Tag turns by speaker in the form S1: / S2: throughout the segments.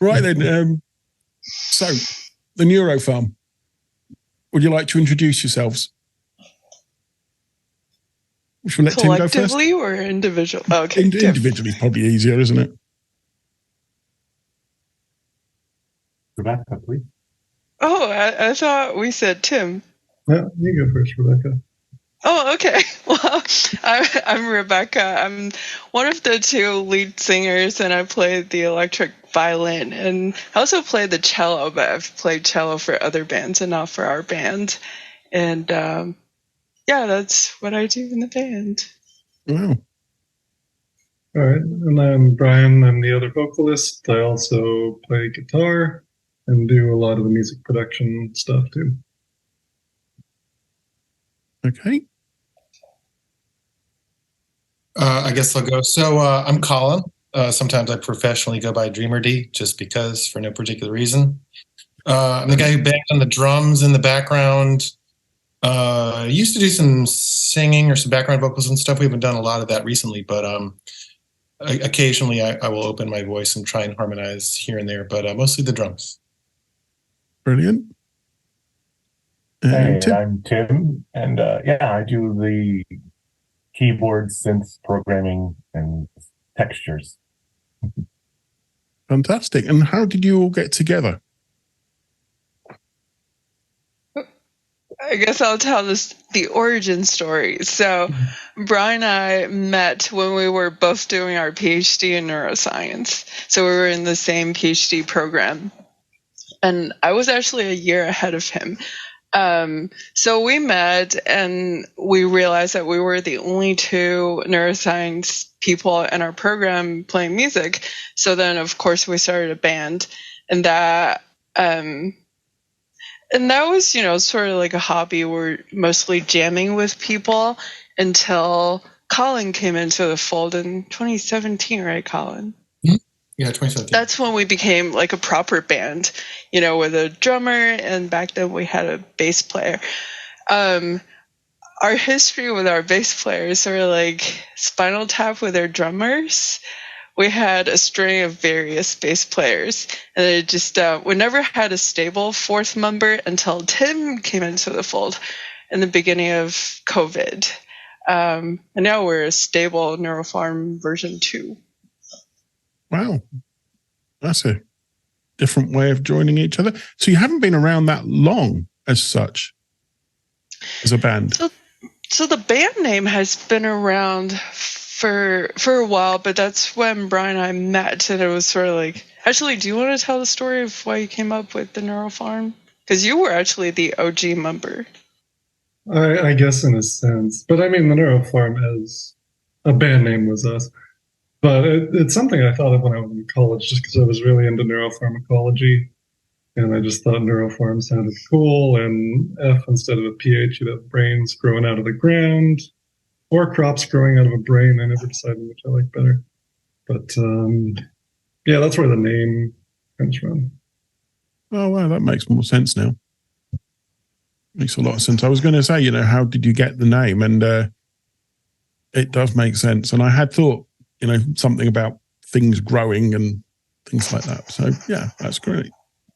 S1: Right then. So, the Neuro Farm. Would you like to introduce yourselves? Should we let Tim go first?
S2: Collectively or individual? Okay,
S1: individually is probably easier, isn't it?
S3: Rebecca, please.
S2: Oh, I thought we said Tim.
S4: Yeah, you go first, Rebecca.
S2: Oh, okay. Well, I'm Rebecca. I'm one of the two lead singers, and I play the electric violin. And I also play the cello, but I've played cello for other bands and not for our band. And yeah, that's what I do in the band.
S1: Wow.
S4: All right, and I'm Brian. I'm the other vocalist. I also play guitar and do a lot of the music production stuff too.
S1: Okay.
S5: I guess I'll go. So I'm Colin. Sometimes I professionally go by Dreamer D, just because, for no particular reason. I'm the guy who bangs on the drums in the background. I used to do some singing or some background vocals and stuff. We haven't done a lot of that recently, but occasionally I will open my voice and try and harmonize here and there, but mostly the drums.
S1: Brilliant.
S3: Hey, I'm Tim, and I do the keyboards, synths, programming, and textures.
S1: Fantastic. And how did you all get together?
S2: I guess I'll tell the origin story. So Brian and I met when we were both doing our PhD in neuroscience. So we were in the same PhD program. And I was actually a year ahead of him. So we met and we realized that we were the only two neuroscience people in our program playing music. So then, of course, we started a band, and that was, sort of like a hobby. We're mostly jamming with people until Colin came into the fold in 2017, right, Colin?
S5: Yeah, 2017.
S2: That's when we became like a proper band, with a drummer, and back then we had a bass player. Our history with our bass player is sort of like Spinal Tap with their drummers. We had a string of various bass players, and it just we never had a stable fourth member until Tim came into the fold in the beginning of COVID. And now we're a stable Neuro Farm version 2.
S1: Wow. That's a different way of joining each other. So you haven't been around that long as such, as a band.
S2: So the band name has been around for a while, but that's when Brian and I met, and it was sort of like, actually, do you want to tell the story of why you came up with the Neuro Farm? Because you were actually the OG member.
S4: I guess in a sense. But I mean, the Neuro Farm as a band name was us. But it's something I thought of when I was in college, just because I was really into neuropharmacology. And I just thought neurofarm sounded cool, and F instead of a PH, you'd have brains growing out of the ground, or crops growing out of a brain. I never decided which I like better. But yeah, that's where the name comes from.
S1: Oh, wow, that makes more sense now. Makes a lot of sense. I was going to say, how did you get the name? And it does make sense. And I had thought, something about things growing and things like that. So, yeah, that's great.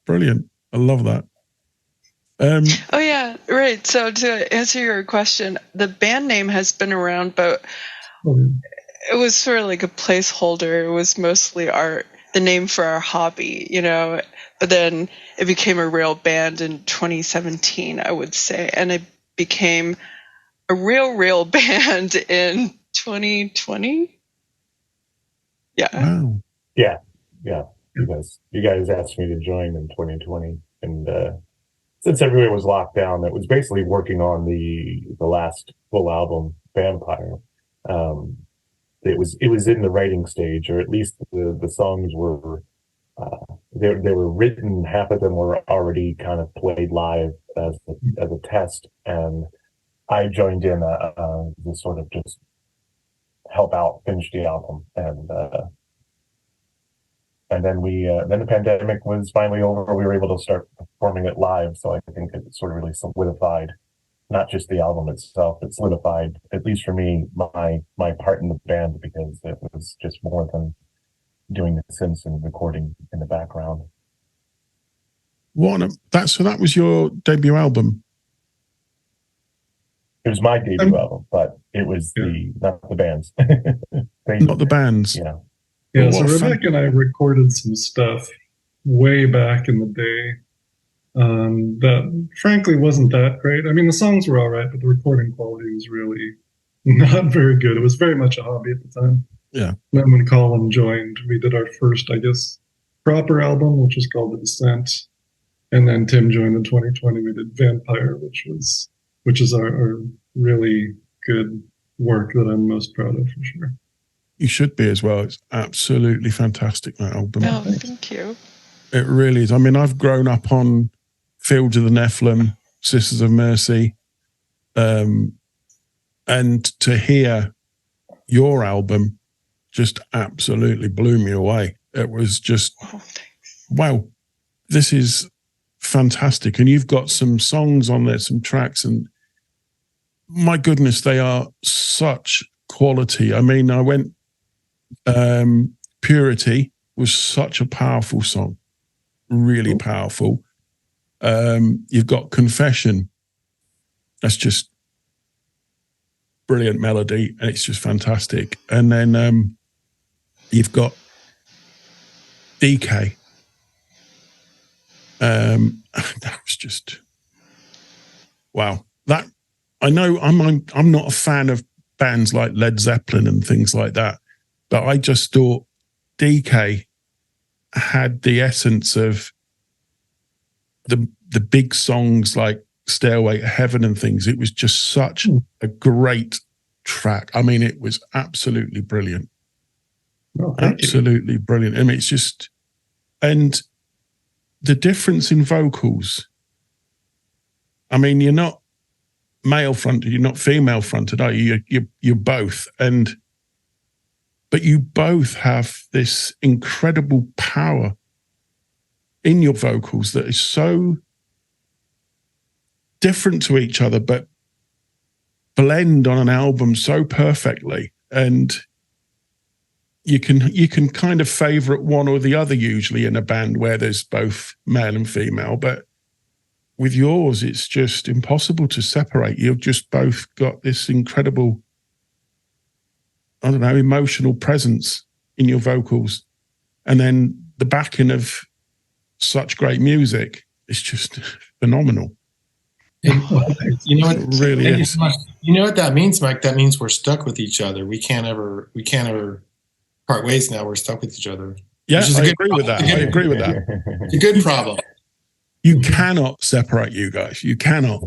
S1: Brilliant. I love that.
S2: Oh, yeah, right. So to answer your question, the band name has been around, but it was sort of like a placeholder. It was mostly the name for our hobby, but then it became a real band in 2017, I would say. And it became a real band in 2020. Yeah.
S1: Wow.
S3: Yeah. You guys asked me to join in 2020, and since everywhere was locked down, it was basically working on the last full album, Vampire. It was in the writing stage, or at least the songs were they were written. Half of them were already kind of played live as a test, and I joined in to sort of just help out finish the album, and then then the pandemic was finally over. We were able to start performing it live, so I think it sort of really solidified not just the album itself, it solidified, at least for me, my part in the band, because it was just more than doing the synths and recording in the background.
S1: So that was your debut album.
S3: It was my debut album, but it was not the band's.
S1: Not the band's.
S3: Yeah.
S4: Yeah, so Rebecca and I recorded some stuff way back in the day that frankly wasn't that great. I mean, the songs were all right, but the recording quality was really not very good. It was very much a hobby at the time.
S1: Yeah.
S4: And then when Colin joined, we did our first, I guess, proper album, which was called The Descent. And then Tim joined in 2020. We did Vampire, which is our really good work that I'm most proud of, for sure.
S1: You should be as well. It's absolutely fantastic, that album.
S2: Oh, thank you.
S1: It really is. I mean, I've grown up on Fields of the Nephilim, Sisters of Mercy, and to hear your album just absolutely blew me away. It was just, wow, this is fantastic. And you've got some songs on there, some tracks, and my goodness, they are such quality. I mean, I went, Purity was such a powerful song, really powerful. You've got Confession. That's just brilliant melody, and it's just fantastic. And then you've got DK. That was just wow. That I know I'm not a fan of bands like Led Zeppelin and things like that, but I just thought DK had the essence of the big songs like Stairway to Heaven and things. It was just such a great track. I mean, it was absolutely brilliant.
S4: Oh,
S1: absolutely brilliant. I mean, it's just, and the difference in vocals. I mean, you're not male fronted, you're not female fronted, are you? You're both, but you both have this incredible power in your vocals that is so different to each other, but blend on an album so perfectly. And you can kind of favorite one or the other usually in a band where there's both male and female, but with yours, it's just impossible to separate. You've just both got this incredible, I don't know, emotional presence in your vocals. And then the backing of such great music is just phenomenal.
S5: You know what?
S1: It really is.
S5: You know what that means, Mike? That means we're stuck with each other. We can't ever part ways now. We're stuck with each other.
S1: Yeah, I agree with that. I agree with that.
S5: It's a good problem.
S1: You cannot separate you guys. You cannot.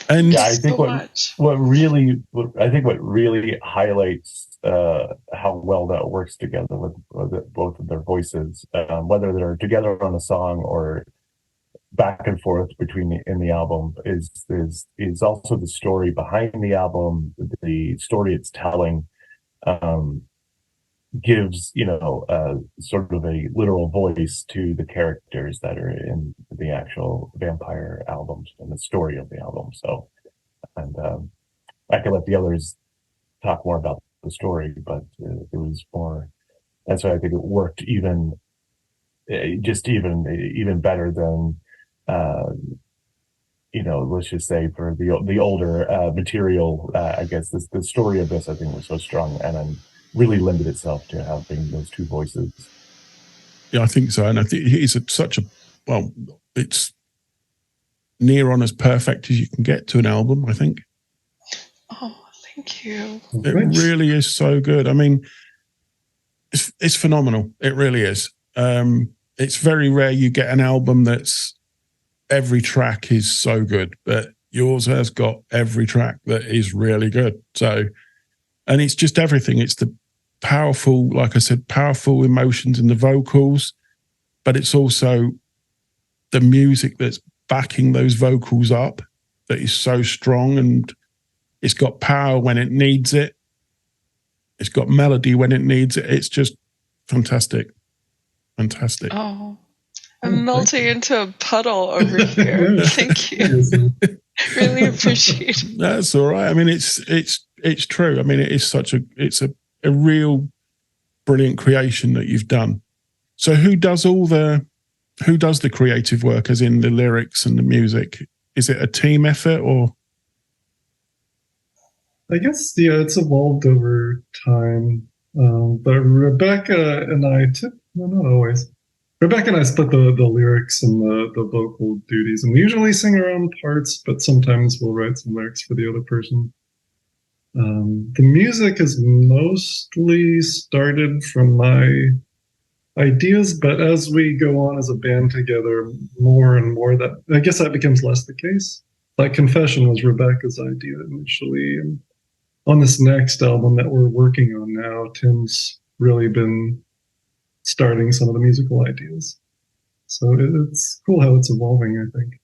S1: And
S3: yeah, I think what really highlights how well that works together with both of their voices, whether they're together on a song or back and forth in the album, is also the story behind the album, the story it's telling. Gives sort of a literal voice to the characters that are in the actual Vampire albums and the story of the album. So, and I can let the others talk more about the story, but it was more. That's why I think it worked even better than let's just say for the older material. I guess the story of this I think was so strong and really lended itself to having those two voices.
S1: Yeah, I think so. And I think it's it's near on as perfect as you can get to an album, I think.
S2: Oh, thank you.
S1: It really is so good. I mean, it's phenomenal. It really is. It's very rare you get an album that's every track is so good, but yours has got every track that is really good. So, and it's just everything. It's the powerful, like I said, powerful emotions in the vocals, but it's also the music that's backing those vocals up that is so strong, and it's got power when it needs it. It's got melody when it needs it. It's just fantastic. Fantastic.
S2: Oh, I'm melting into a puddle over here. Thank you. Really appreciate it.
S1: That's all right. I mean, it's true. I mean, it is it's a real brilliant creation that you've done. So who does the creative work, as in the lyrics and the music? Is it a team effort, or?
S4: I guess, yeah, it's evolved over time. But Rebecca and I, well, not always. Rebecca and I split the lyrics and the vocal duties, and we usually sing our own parts, but sometimes we'll write some lyrics for the other person. The music is mostly started from my ideas, but as we go on as a band together, more and more I guess that becomes less the case. Like Confession was Rebecca's idea initially, and on this next album that we're working on now, Tim's really been starting some of the musical ideas. So it's cool how it's evolving, I think.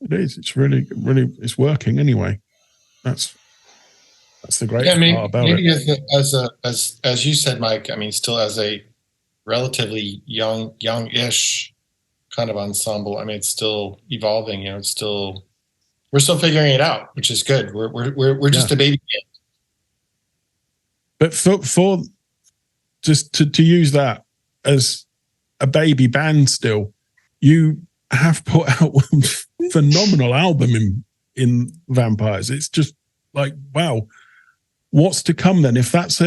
S1: It is. It's really, it's working anyway. That's the great part about
S5: maybe
S1: it.
S5: As you said, Mike, I mean, still as a relatively youngish kind of ensemble, I mean, it's still evolving, we're still figuring it out, which is good. We're just a baby band.
S1: But for just to use that as a baby band still, you have put out one phenomenal album in Vampires. It's just like, wow, what's to come then? If that's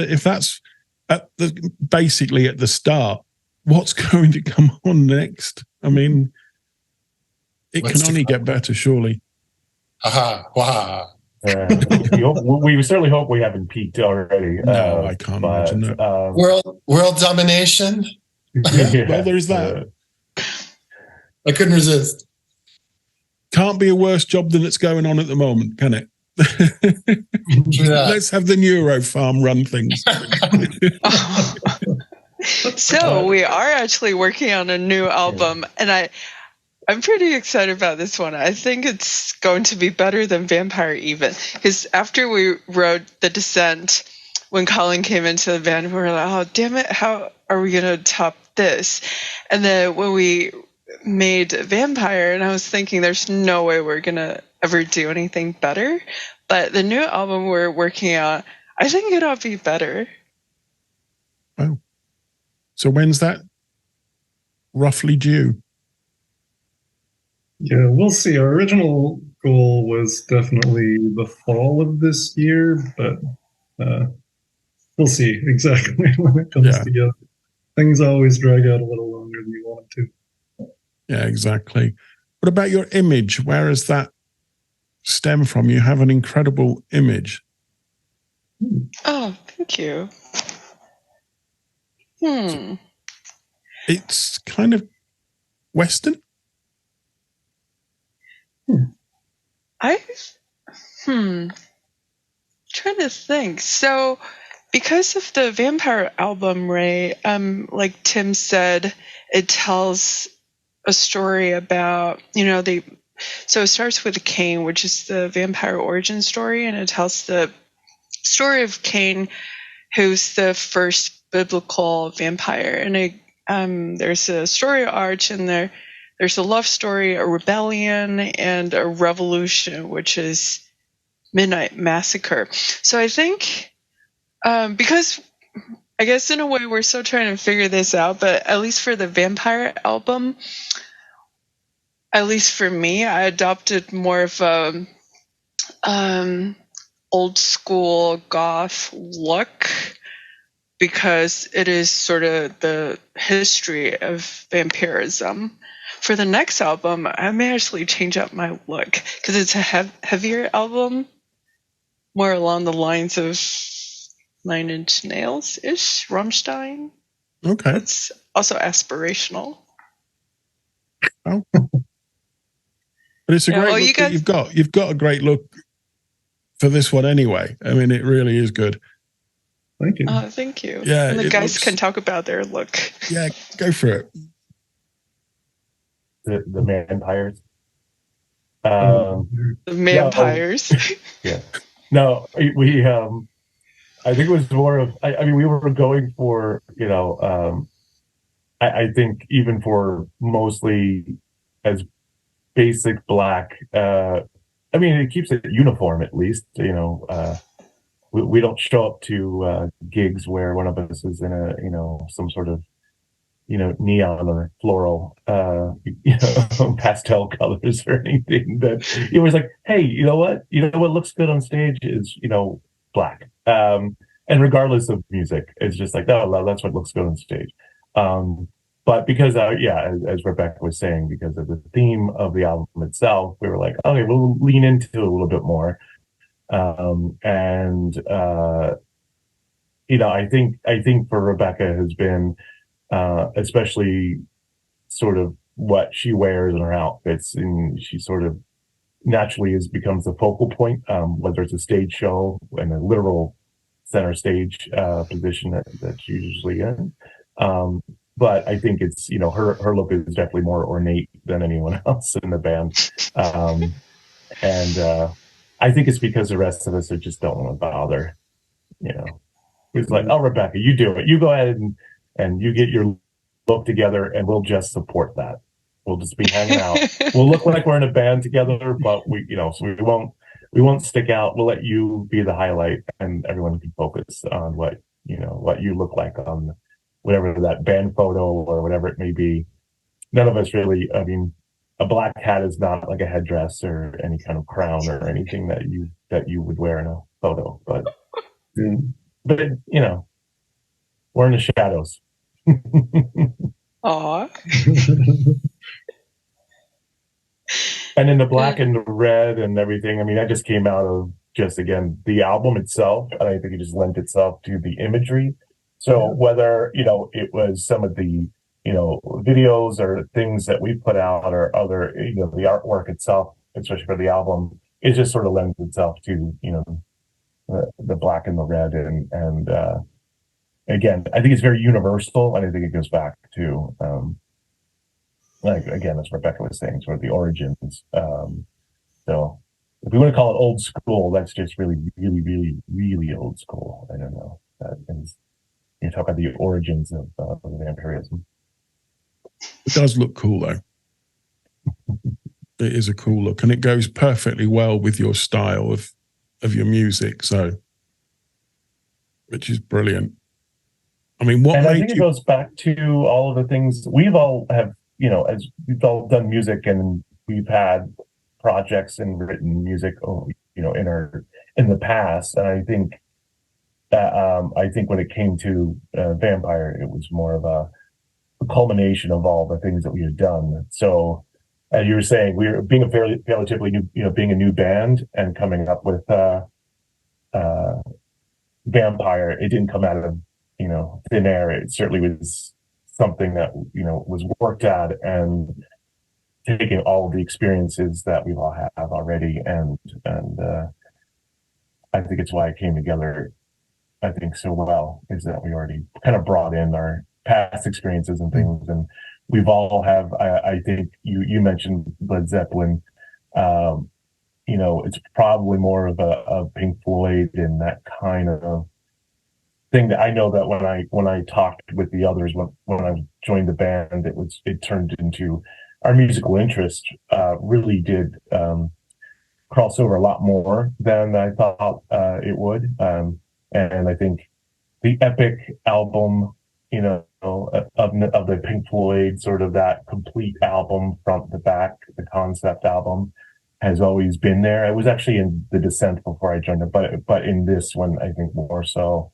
S1: basically at the start, what's going to come on next? I mean, it can only get better, surely.
S5: Wow.
S3: We certainly hope we haven't peaked already.
S1: No, I can't imagine that.
S5: World domination.
S1: Yeah, well, there's that.
S5: I couldn't resist.
S1: Can't be a worse job than it's going on at the moment, can it? Let's have the Neuro Farm run things.
S2: So we are actually working on a new album, and I'm pretty excited about this one. I think it's going to be better than Vampire even, because after we wrote The Descent, when Colin came into the band, we were like, oh, damn it, how are we going to top this? And then when we made Vampire, and I was thinking there's no way we're going to ever do anything better. But the new album we're working on, I think it'll be better.
S1: Wow. So when's that roughly due?
S4: Yeah, we'll see. Our original goal was definitely the fall of this year, but we'll see exactly when it comes together. Things always drag out a little longer than you want them to.
S1: Yeah, exactly. What about your image? Where does that stem from? You have an incredible image.
S2: Oh, thank you.
S1: It's kind of Western.
S2: Trying to think. So, because of the Vampire album, Ray, like Tim said, it tells a story about, so it starts with Cain, which is the vampire origin story, and it tells the story of Cain, who's the first biblical vampire. And there's a story arc, and there's a love story, a rebellion, and a revolution, which is Midnight Massacre. So I think, because I guess in a way we're still trying to figure this out, but at least for the Vampire album, at least for me, I adopted more of a old school goth look, because it is sort of the history of vampirism. For the next album, I may actually change up my look, because it's a heavier album, more along the lines of Nine Inch Nails-ish, Rammstein.
S1: Okay.
S2: It's also aspirational.
S1: Oh. But it's a great look that you've got. You've got a great look for this one anyway. I mean, it really is good.
S4: Thank you.
S2: Oh, thank you.
S1: Yeah,
S2: and the guys can talk about their look.
S1: Yeah, go for it.
S3: The vampires.
S2: The vampires.
S3: Yeah. No, we. I think it was more of. I mean, we were going for. I think even for mostly as basic black. I mean, it keeps it uniform at least. we don't show up to gigs where one of us is in a, some sort of, neon or floral, pastel colors or anything. That it was like, hey, what looks good on stage is, black. And regardless of music, it's just like, no, that's what looks good on stage. But because, as Rebecca was saying, because of the theme of the album itself, we were like, okay, we'll lean into it a little bit more. I think for Rebecca has been, especially sort of what she wears in her outfits, and she sort of naturally becomes the focal point, whether it's a stage show and a literal center stage position that she's usually in. But I think it's, her look is definitely more ornate than anyone else in the band. I think it's because the rest of us just don't want to bother, It's like, oh, Rebecca, you do it. You go ahead and you get your look together, and we'll just support that. We'll just be hanging out. We'll look like we're in a band together, but so we won't stick out. We'll let you be the highlight, and everyone can focus on what you look like on whatever that band photo or whatever it may be. None of us really, I mean, a black hat is not like a headdress or any kind of crown or anything that you would wear in a photo, but we're in the shadows.
S2: Aw.
S3: And in the black and the red and everything, I mean, that just came out of just, again, the album itself. And I think it just lent itself to the imagery. So whether, it was some of the, videos or things that we put out or other, the artwork itself, especially for the album, it just sort of lends itself to, the black and the red. And again, I think it's very universal. And I think it goes back to, like, again, as Rebecca was saying, sort of the origins. So if we want to call it old school, that's just really, really, really, really old school. I don't know. You talk about the origins of vampirism.
S1: It does look cool, though. It is a cool look, and it goes perfectly well with your style of your music. So, which is brilliant. I mean,
S3: I think it goes back to all of the things we've all have. As we've all done music and we've had projects and written music, in the past. And I think when it came to Vampire, it was more of a culmination of all the things that we had done. So, as you were saying, we were being a relatively new, being a new band and coming up with Vampire. It didn't come out of thin air. It certainly was something that was worked at and taking all of the experiences that we all have already, and I think it's why it came together, I think, so well, is that we already kind of brought in our past experiences and things, and we've all have. I think you mentioned Led Zeppelin. It's probably more of a Pink Floyd and that kind of thing. That I know that when I talked with the others when I joined the band, it turned into our musical interest really did cross over a lot more than I thought it would, and I think the epic album, of the Pink Floyd, sort of that complete album front to back, the concept album, has always been there. It was actually in The Descent before I joined it, but in this one, I think more so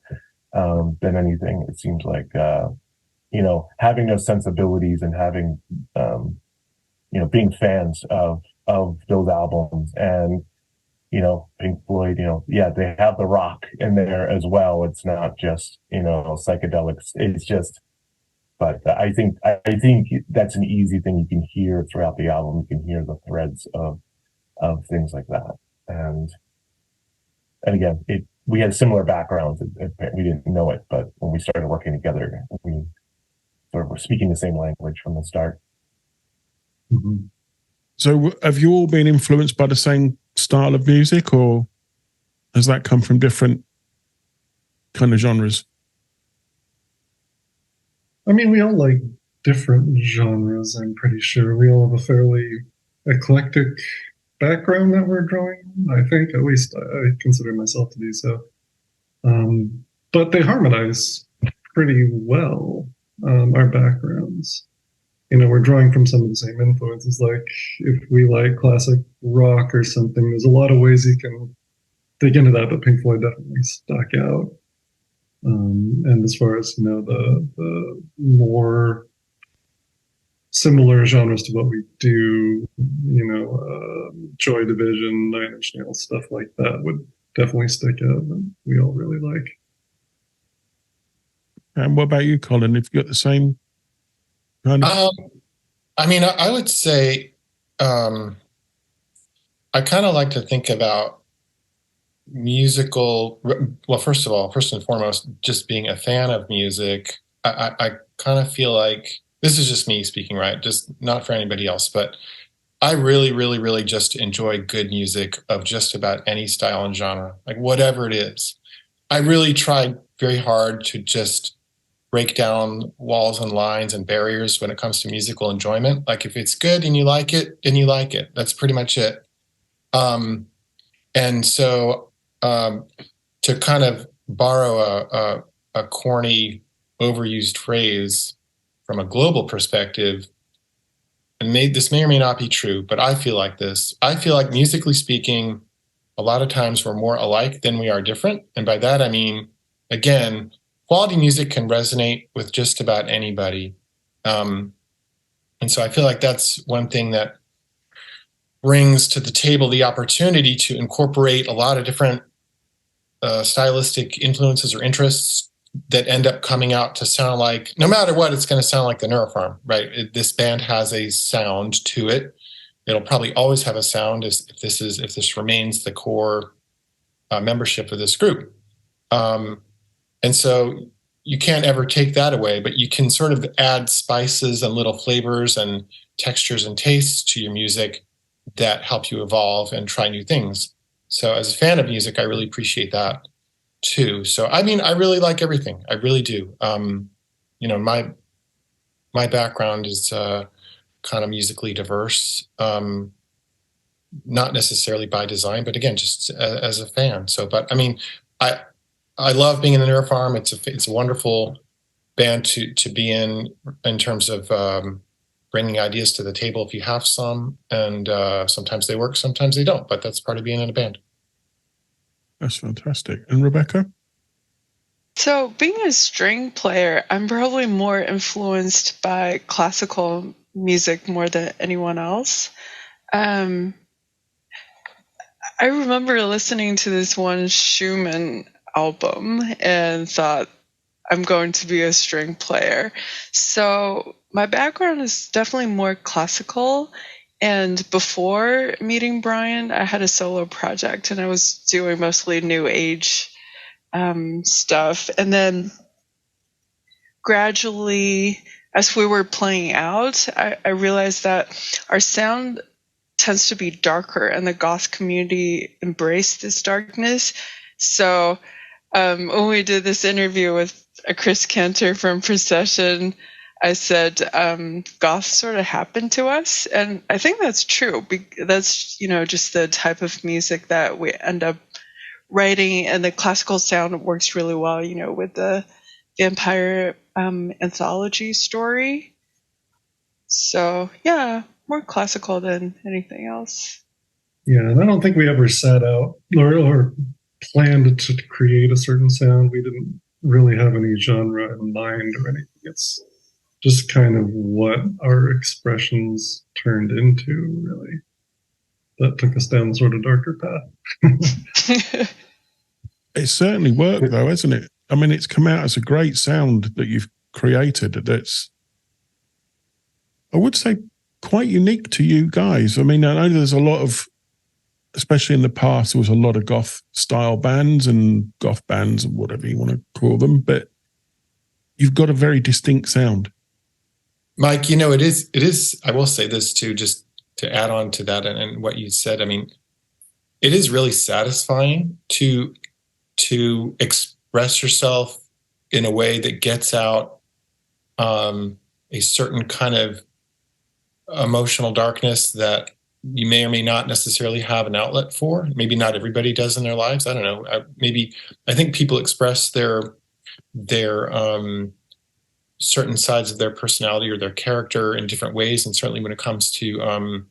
S3: than anything, it seems like having those sensibilities and having being fans of those albums, and Pink Floyd, they have the rock in there as well. It's not just psychedelics. It's just, but I think that's an easy thing you can hear throughout the album. You can hear the threads of things like that, and again, we had similar backgrounds. We didn't know it, but when we started working together, we sort of were speaking the same language from the start.
S1: Mm-hmm. So have you all been influenced by the same style of music, or has that come from different kind of genres?
S4: I mean, we all like different genres, I'm pretty sure. We all have a fairly eclectic background that we're drawing. I think, at least I consider myself to be so. But they harmonize pretty well, our backgrounds. We're drawing from some of the same influences. Like if we like classic rock or something, there's a lot of ways you can dig into that, but Pink Floyd definitely stuck out. And as far as the more similar genres to what we do, Joy Division, Nine Inch Nails, stuff like that would definitely stick out, and we all really like.
S1: And what about you, Colin? If you got the same kind of...
S5: I would say I kind of like to think about musical. Well, first and foremost, just being a fan of music, I kind of feel like, this is just me speaking, right? Just not for anybody else, but I really, really, really just enjoy good music of just about any style and genre, like whatever it is. I really try very hard to just break down walls and lines and barriers when it comes to musical enjoyment. Like if it's good and you like it, then you like it. That's pretty much it. And so to kind of borrow a corny, overused phrase from a global perspective, and this may or may not be true, but I feel like this. I feel like, musically speaking, a lot of times we're more alike than we are different. And by that, I mean, again, quality music can resonate with just about anybody. And so I feel like that's one thing that brings to the table the opportunity to incorporate a lot of different stylistic influences or interests that end up coming out to sound like, no matter what, it's going to sound like the Neuro Farm, right? This band has a sound to it. It'll probably always have a sound if this remains the core membership of this group. And so you can't ever take that away, but you can sort of add spices and little flavors and textures and tastes to your music that help you evolve and try new things. So as a fan of music, I really appreciate that too. So, I really like everything. I really do. My background is kind of musically diverse, not necessarily by design, but again, just as a fan. So, but I love being in the Neuro Farm. It's a wonderful band to be in terms of bringing ideas to the table if you have some, and sometimes they work, sometimes they don't, but that's part of being in a band.
S1: That's fantastic. And Rebecca?
S2: So being a string player, I'm probably more influenced by classical music more than anyone else. I remember listening to this one Schumann album and thought, I'm going to be a string player. So my background is definitely more classical. And before meeting Brian, I had a solo project and I was doing mostly new age stuff. And then gradually, as we were playing out, I realized that our sound tends to be darker and the goth community embraced this darkness. So when we did this interview with Chris Cantor from Procession, I said goth sort of happened to us, and I think that's true. That's just the type of music that we end up writing, and the classical sound works really well, with the vampire anthology story. So yeah, more classical than anything else.
S4: Yeah, and I don't think we ever set out or planned to create a certain sound. We didn't really have any genre in mind or anything. It's just kind of what our expressions turned into, really, that took us down the sort of darker path.
S1: It certainly worked, though, hasn't it? It's come out as a great sound that you've created that's, I would say, quite unique to you guys. I know there's a lot of, especially in the past, there was a lot of goth-style bands and goth bands, and whatever you want to call them, but you've got a very distinct sound.
S5: Mike, it is, I will say this too, just to add on to that and what you said. It is really satisfying to express yourself in a way that gets out a certain kind of emotional darkness that you may or may not necessarily have an outlet for. Maybe not everybody does in their lives. I don't know. I think people express their certain sides of their personality or their character in different ways. And certainly when it comes to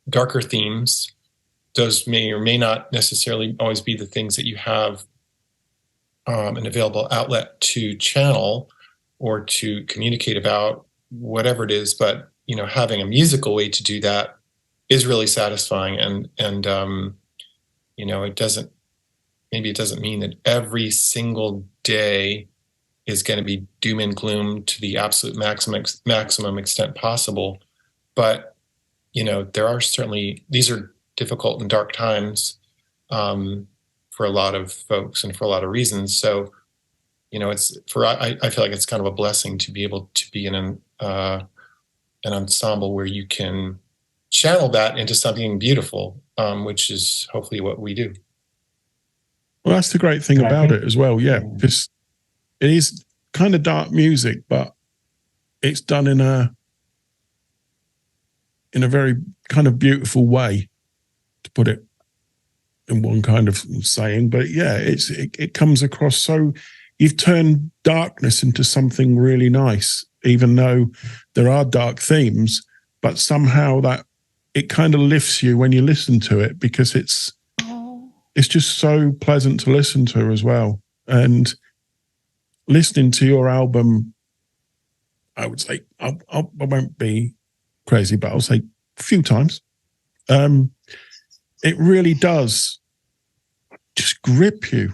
S5: darker themes, those may or may not necessarily always be the things that you have an available outlet to channel or to communicate about, whatever it is. But, you know, having a musical way to do that is really satisfying. And you know, it doesn't mean that every single day is going to be doom and gloom to the absolute maximum extent possible. But, you know, these are difficult and dark times for a lot of folks and for a lot of reasons. So, you know, I feel like it's kind of a blessing to be able to be in an ensemble where you can channel that into something beautiful, which is hopefully what we do.
S1: Well, that's the great thing about it as well. Yeah, because it is kind of dark music, but it's done in a very kind of beautiful way, to put it in one kind of saying. But yeah, it comes across so you've turned darkness into something really nice, even though there are dark themes, but somehow that it kind of lifts you when you listen to it, because it's just so pleasant to listen to as well. And listening to your album, I would say, I won't be crazy, but I'll say a few times. It really does just grip you.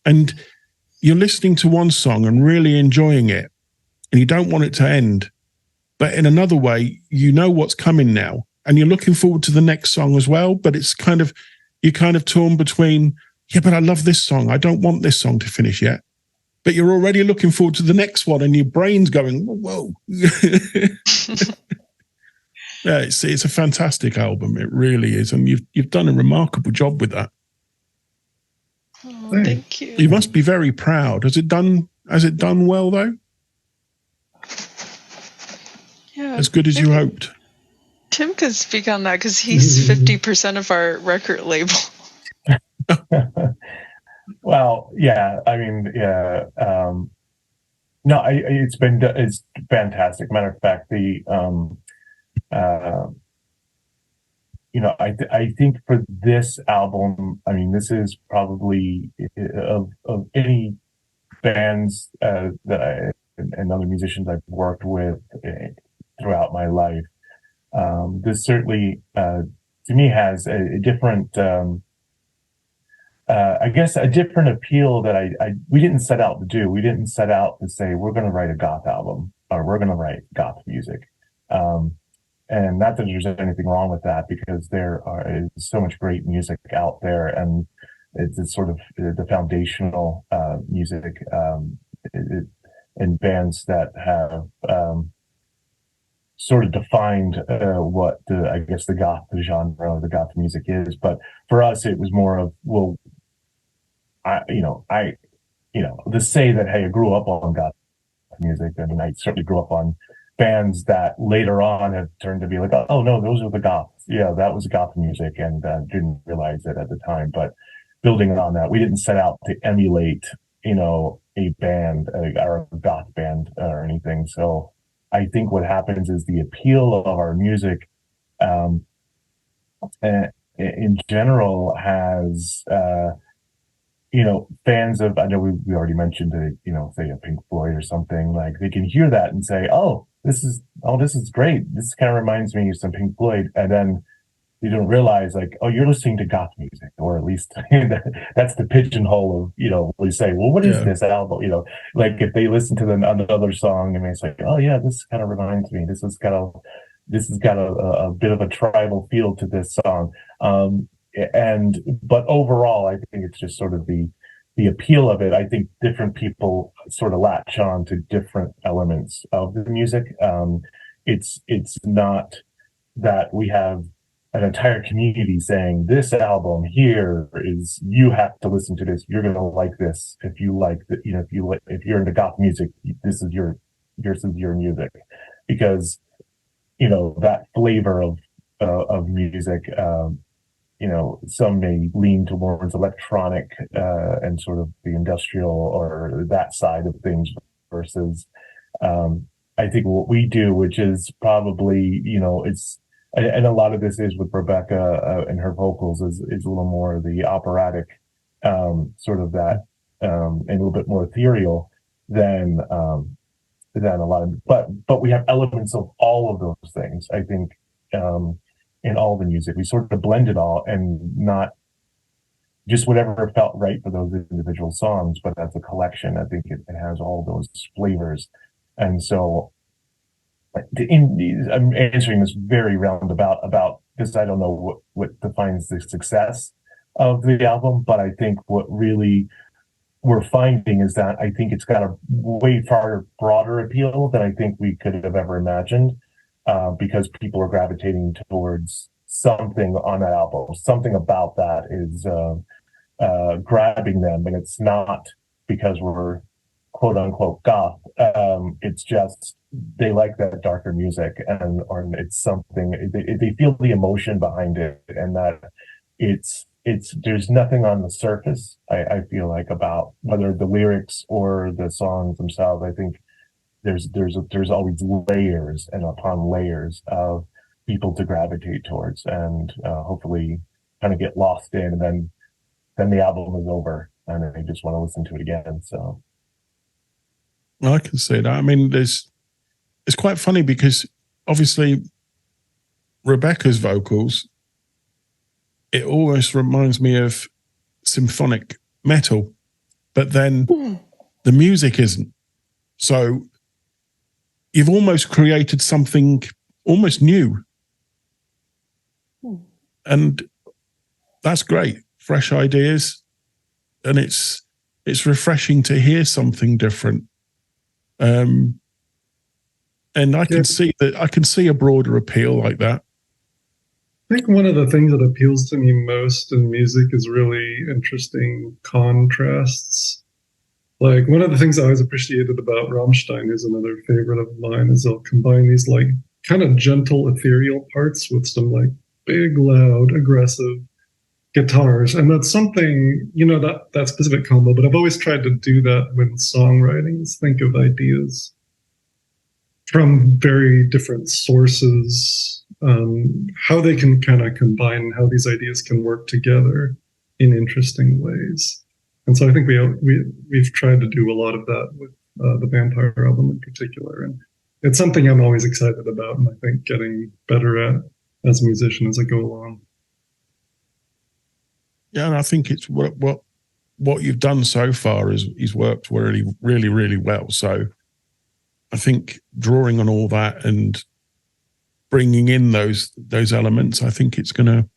S1: And you're listening to one song and really enjoying it, and you don't want it to end. But in another way, you know what's coming now, and you're looking forward to the next song as well. But it's you're kind of torn between, yeah, but I love this song. I don't want this song to finish yet. But you're already looking forward to the next one, and your brain's going, whoa. Yeah, it's a fantastic album. It really is. And you've done a remarkable job with that.
S2: Oh, thank you.
S1: You must be very proud. Has it done well though?
S2: Yeah.
S1: As good as you hoped.
S2: Tim could speak on that because he's 50% of our record label.
S3: Well, yeah, I mean, yeah, no, it's fantastic. Matter of fact, you know, I think for this album, I mean, this is probably of any bands that and other musicians I've worked with throughout my life. This certainly, to me, has a different, I guess, a different appeal that we didn't set out to do. We didn't set out to say we're going to write a goth album or we're going to write goth music. And not that there's anything wrong with that, because there is so much great music out there, and it's sort of the foundational music and bands that have sort of defined what I guess the goth genre, the goth music is. But for us, it was more of, well, to say that, hey, I grew up on goth music. I mean, I certainly grew up on bands that later on have turned to be like, oh no, those are the goths. Yeah, that was goth music, and didn't realize it at the time. But building on that, we didn't set out to emulate, a band or a goth band or anything. So I think what happens is the appeal of our music, in general, has fans of, I know we already mentioned say a Pink Floyd or something, like they can hear that and say, this is great. This kind of reminds me of some Pink Floyd. And then you don't realize, like, you're listening to goth music, or at least that's the pigeonhole of, we say, well, what is this album? Like if they listen to another song and they say, oh yeah, this kind of reminds me, this has got a bit of a tribal feel to this song. But overall, I think it's just sort of the appeal of it. I think different people sort of latch on to different elements of the music. It's not that we have an entire community saying this album here is, you have to listen to this, you're going to like this. If you like the, if you're into goth music, this is your music. Because that flavor of music. Some may lean towards electronic and sort of the industrial or that side of things versus I think what we do, which is probably, it's, and a lot of this is with Rebecca and her vocals is a little more the operatic sort of that and a little bit more ethereal than a lot of, but we have elements of all of those things. I think in all the music, we sort of blend it all and not just whatever felt right for those individual songs, but as a collection, I think it has all those flavors. And so I'm answering this very roundabout about because I don't know what defines the success of the album, but I think what really we're finding is that I think it's got a way far broader appeal than I think we could have ever imagined, because people are gravitating towards something on that album. Something about that is grabbing them, and it's not because we're quote unquote goth. It's just they like that darker music, or it's something they feel the emotion behind it, and that it's there's nothing on the surface. I feel like about whether the lyrics or the songs themselves. I think there's always layers and upon layers of people to gravitate towards, and hopefully kind of get lost in, and then the album is over and I just want to listen to it again. So
S1: I can see that. I mean, it's quite funny because obviously Rebecca's vocals, it almost reminds me of symphonic metal, but then the music isn't. So you've almost created something almost new. And that's great. Fresh ideas. And it's refreshing to hear something different. And I can see that. I can see a broader appeal like that.
S4: I think one of the things that appeals to me most in music is really interesting contrasts. Like one of the things I always appreciated about Rammstein, who's another favorite of mine, is they'll combine these like kind of gentle ethereal parts with some like big, loud, aggressive guitars. And that's something, that specific combo, but I've always tried to do that when songwriting, is think of ideas from very different sources, how they can kind of combine, how these ideas can work together in interesting ways. And so I think we've tried to do a lot of that with the Vampire album in particular. And it's something I'm always excited about, and I think getting better at as a musician as I go along.
S1: Yeah, and I think it's what you've done so far is worked really, really, really well. So I think drawing on all that and bringing in those elements, I think it's gonna.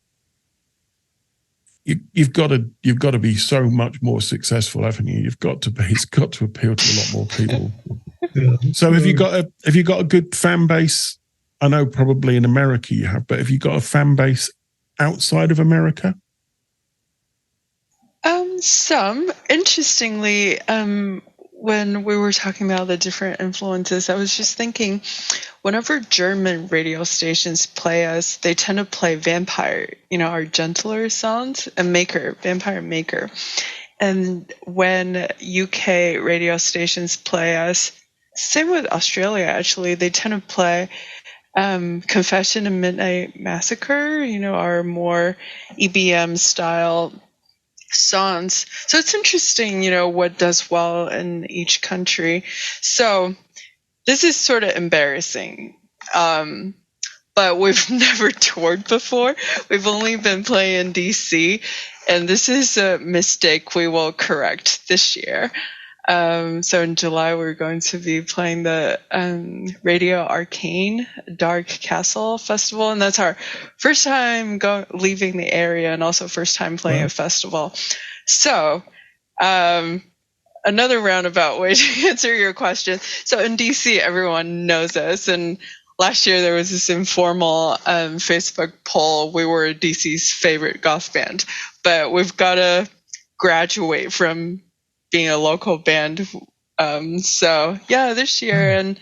S1: You've got to be so much more successful, haven't you? It's got to appeal to a lot more people.
S4: Yeah.
S1: So have you got a good fan base? I know probably in America you have, but have you got a fan base outside of America?
S2: Some. Interestingly, when we were talking about the different influences, I was just thinking, whenever German radio stations play us, they tend to play Vampire, our gentler songs, and Vampire Maker. And when UK radio stations play us, same with Australia, actually, they tend to play Confession and Midnight Massacre, our more EBM style songs. So it's interesting, what does well in each country. So this is sort of embarrassing. But we've never toured before. We've only been playing in DC, and this is a mistake we will correct this year. So in July, we're going to be playing the Radio Arcane Dark Castle Festival, and that's our first time leaving the area, and also first time playing a festival. So another roundabout way to answer your question. So in DC, everyone knows us, and last year there was this informal Facebook poll. We were DC's favorite goth band, but we've got to graduate from being a local band. So yeah, this year, and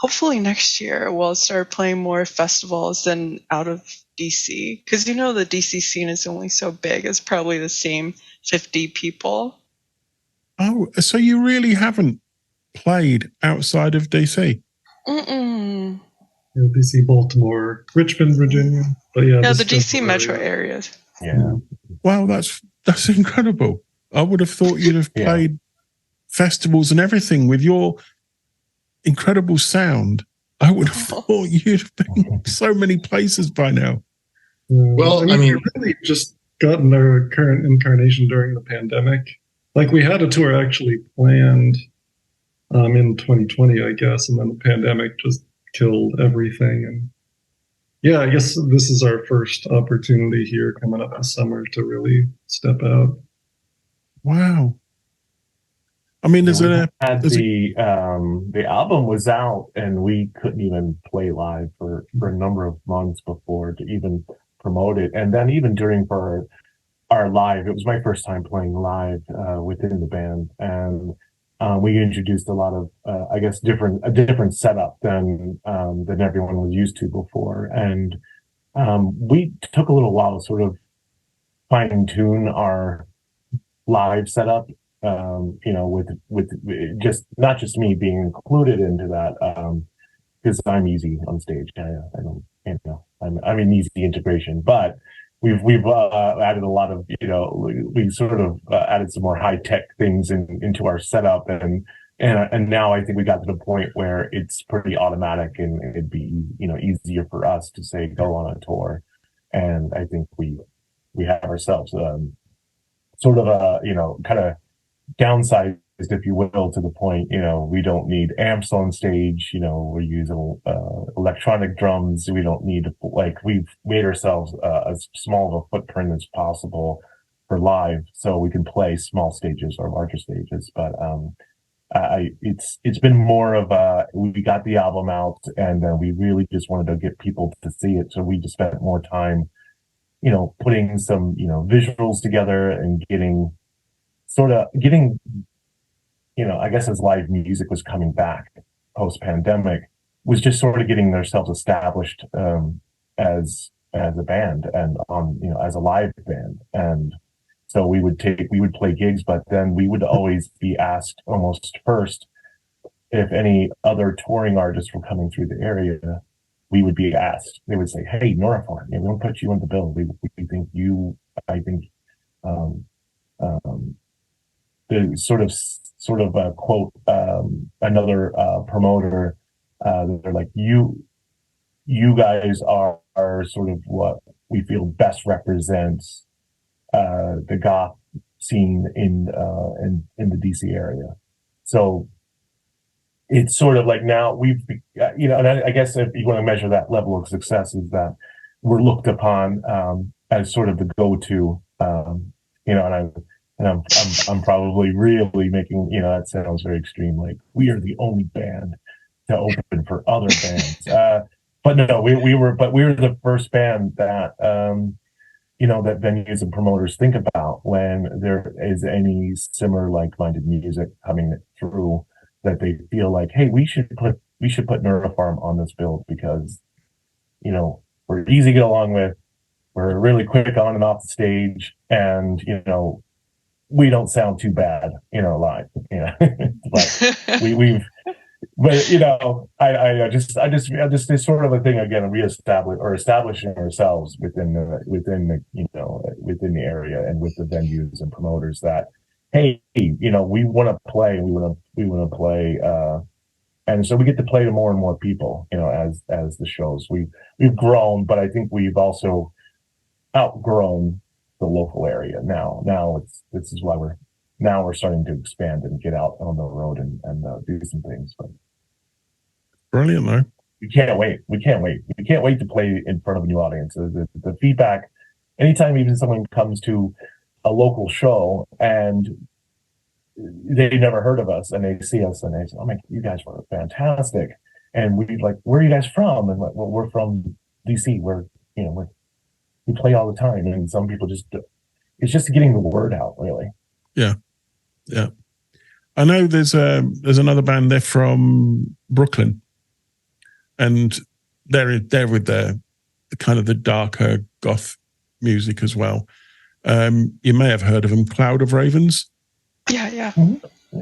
S2: hopefully next year we'll start playing more festivals than out of DC. Because the DC scene is only so big. It's probably the same 50 people.
S1: Oh, so you really haven't played outside of DC?
S2: Mm-mm.
S4: DC, Baltimore, Richmond, Virginia. But yeah,
S2: No, the DC metro areas.
S3: Yeah.
S1: Wow, that's incredible. I would have thought you'd have played festivals and everything with your incredible sound. I would have thought you'd have been so many places by now.
S5: Well, I mean,
S4: we really just gotten our current incarnation during the pandemic. Like, we had a tour actually planned in 2020, I guess, and then the pandemic just killed everything. And yeah, I guess this is our first opportunity here coming up this summer to really step out.
S1: Wow. I mean,
S3: the album was out and we couldn't even play live for a number of months before to even promote it. And then even during for our live, it was my first time playing live within the band, and we introduced a lot of I guess a different setup than everyone was used to before. And we took a little while to sort of fine tune our live setup. With just not just me being included into that, because I'm easy on stage. I'm an easy integration, but we've added a lot of, we sort of added some more high tech things into our setup, and now I think we got to the point where it's pretty automatic, and it'd be easier for us to say go on a tour, and I think we have ourselves sort of a kind of downsized, if you will, to the point, we don't need amps on stage, we're using electronic drums. We don't need we've made ourselves as small of a footprint as possible for live, so we can play small stages or larger stages. But it's been more of we got the album out, and we really just wanted to get people to see it, so we just spent more time putting some visuals together and getting I guess as live music was coming back post-pandemic, was just sort of getting themselves established as a band and on as a live band. And so we would play gigs, but then we would always be asked almost first if any other touring artists were coming through the area. We would be asked. They would say, "Hey, Neuro Farm, we want to put you in the bill. We think you." I think the sort of quote another promoter. They're like, "You guys are sort of what we feel best represents the goth scene in the DC area." So it's sort of like now we've, and I guess if you want to measure that level of success, is that we're looked upon as sort of the go-to, and I'm probably really making, that sounds very extreme. Like, we are the only band to open for other bands. But no, we were the first band that, that venues and promoters think about when there is any similar like-minded music coming through, that they feel like, hey, we should put Neuro Farm on this bill because, we're easy to get along with. We're really quick on and off the stage, and, we don't sound too bad, live, but I just it's sort of a thing again, establishing ourselves within the area and with the venues and promoters that, hey, we want to play, we want to play, and so we get to play to more and more people, as the shows we've grown, but I think we've also outgrown the local area. Now this is why we're starting to expand and get out on the road and do some things. But
S1: brilliant, though.
S3: We can't wait to play in front of a new audience. The feedback, anytime even someone comes to a local show and they never heard of us and they see us and they say, "Oh my, you guys were fantastic," and we like, "Where are you guys from?" And like, "Well, we're from DC. We play all the time." And some people it's just getting the word out, really.
S1: Yeah. I know there's another band there from Brooklyn. and they're with the kind of the darker goth music as well. You may have heard of them, Cloud of Ravens.
S2: Yeah.
S3: Mm-hmm.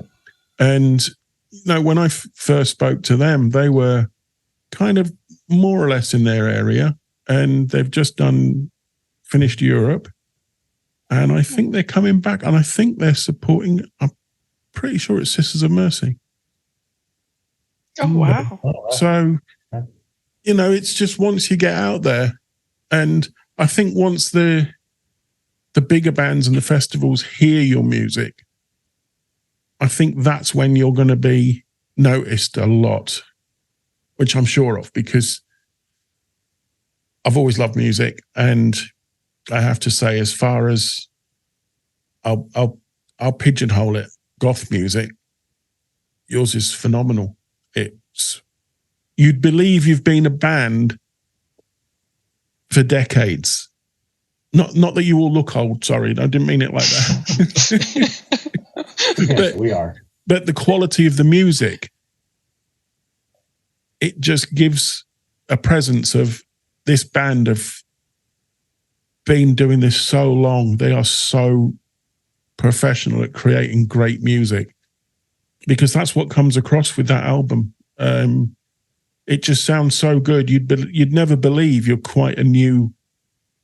S1: And when I first spoke to them, they were kind of more or less in their area, and they've just finished Europe, and I think they're coming back, and I think they're supporting, I'm pretty sure it's Sisters of Mercy.
S2: Oh, wow.
S1: So, it's just once you get out there, and I think once the bigger bands and the festivals hear your music, I think that's when you're going to be noticed a lot, which I'm sure of, because I've always loved music, and I have to say, as far as I'll pigeonhole it, goth music, yours is phenomenal. You'd believe you've been a band for decades. Not that you all look old, sorry, I didn't mean it like that.
S3: Yes, we are.
S1: But the quality of the music, it just gives a presence of this band have been doing this so long. They are so professional at creating great music, because that's what comes across with that album. It just sounds so good. You'd never believe you're quite a new